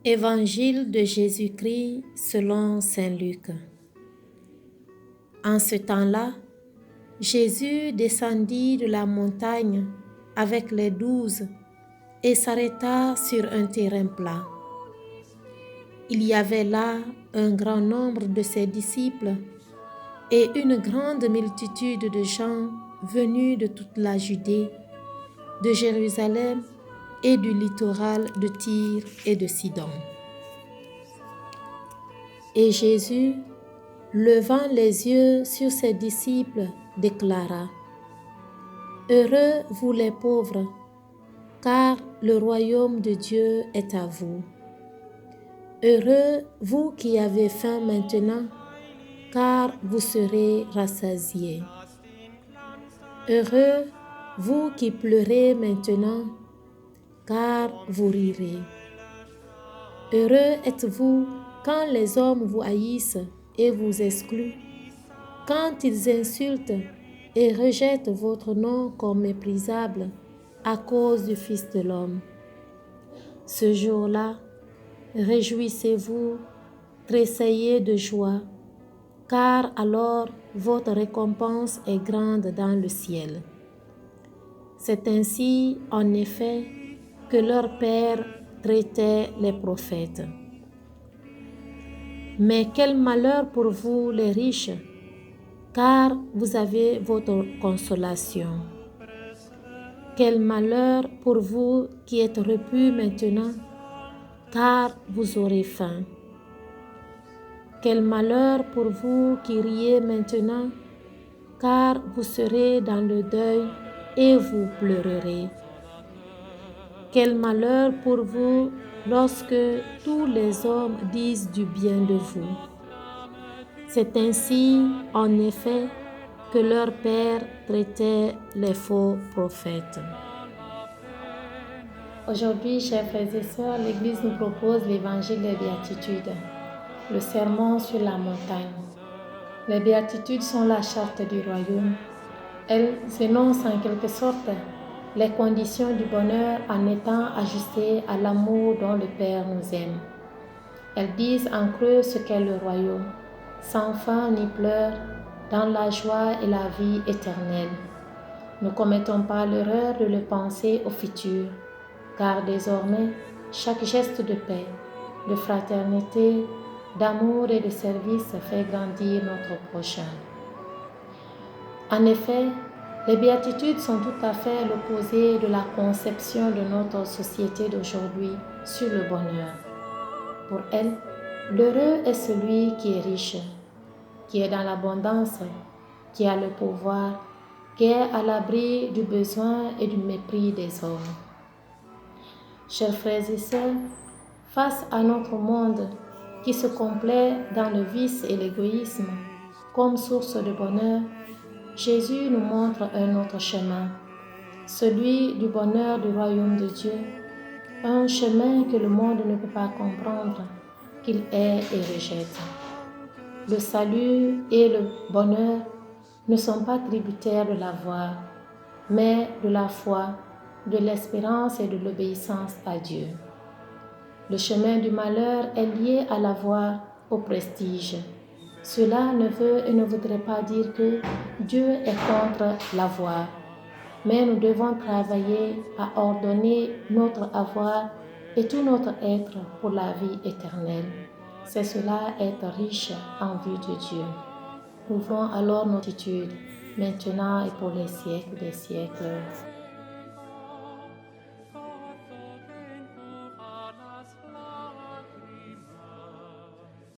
Évangile de Jésus-Christ selon saint Luc. En ce temps-là, Jésus descendit de la montagne avec les 12 et s'arrêta sur un terrain plat. Il y avait là un grand nombre de ses disciples et une grande multitude de gens venus de toute la Judée, de Jérusalem et du littoral de Tyr et de Sidon. Et Jésus, levant les yeux sur ses disciples, déclara : « Heureux vous les pauvres, car le royaume de Dieu est à vous. Heureux vous qui avez faim maintenant, car vous serez rassasiés. Heureux vous qui pleurez maintenant, car vous rirez. Heureux êtes-vous quand les hommes vous haïssent et vous excluent, quand ils insultent et rejettent votre nom comme méprisable à cause du Fils de l'homme. Ce jour-là, réjouissez-vous, tressaillez de joie, car alors votre récompense est grande dans le ciel. C'est ainsi, en effet, que leur Père traitait les prophètes. Mais quel malheur pour vous les riches, car vous avez votre consolation. Quel malheur pour vous qui êtes repus maintenant, car vous aurez faim. Quel malheur pour vous qui riez maintenant, car vous serez dans le deuil et vous pleurerez. Quel malheur pour vous lorsque tous les hommes disent du bien de vous. C'est ainsi, en effet, que leur Père traitait les faux prophètes. Aujourd'hui, chers frères et sœurs, l'Église nous propose l'évangile des béatitudes, le sermon sur la montagne. Les béatitudes sont la charte du royaume. Elles énoncent en quelque sorte les conditions du bonheur en étant ajustées à l'amour dont le Père nous aime. Elles disent en creux ce qu'est le royaume, sans fin ni pleurs, dans la joie et la vie éternelle. Ne commettons pas l'erreur de le penser au futur, car désormais, chaque geste de paix, de fraternité, d'amour et de service fait grandir notre prochain. En effet, les béatitudes sont tout à fait l'opposé de la conception de notre société d'aujourd'hui sur le bonheur. Pour elle, l'heureux est celui qui est riche, qui est dans l'abondance, qui a le pouvoir, qui est à l'abri du besoin et du mépris des hommes. Chers frères et sœurs, face à notre monde qui se complaît dans le vice et l'égoïsme comme source de bonheur, Jésus nous montre un autre chemin, celui du bonheur du royaume de Dieu, un chemin que le monde ne peut pas comprendre, qu'il hait et rejette. Le salut et le bonheur ne sont pas tributaires de l'avoir, mais de la foi, de l'espérance et de l'obéissance à Dieu. Le chemin du malheur est lié à l'avoir, au prestige. Cela ne veut et ne voudrait pas dire que Dieu est contre l'avoir, mais nous devons travailler à ordonner notre avoir et tout notre être pour la vie éternelle. C'est cela être riche en vue de Dieu. Ouvrons alors notre attitude, maintenant et pour les siècles des siècles.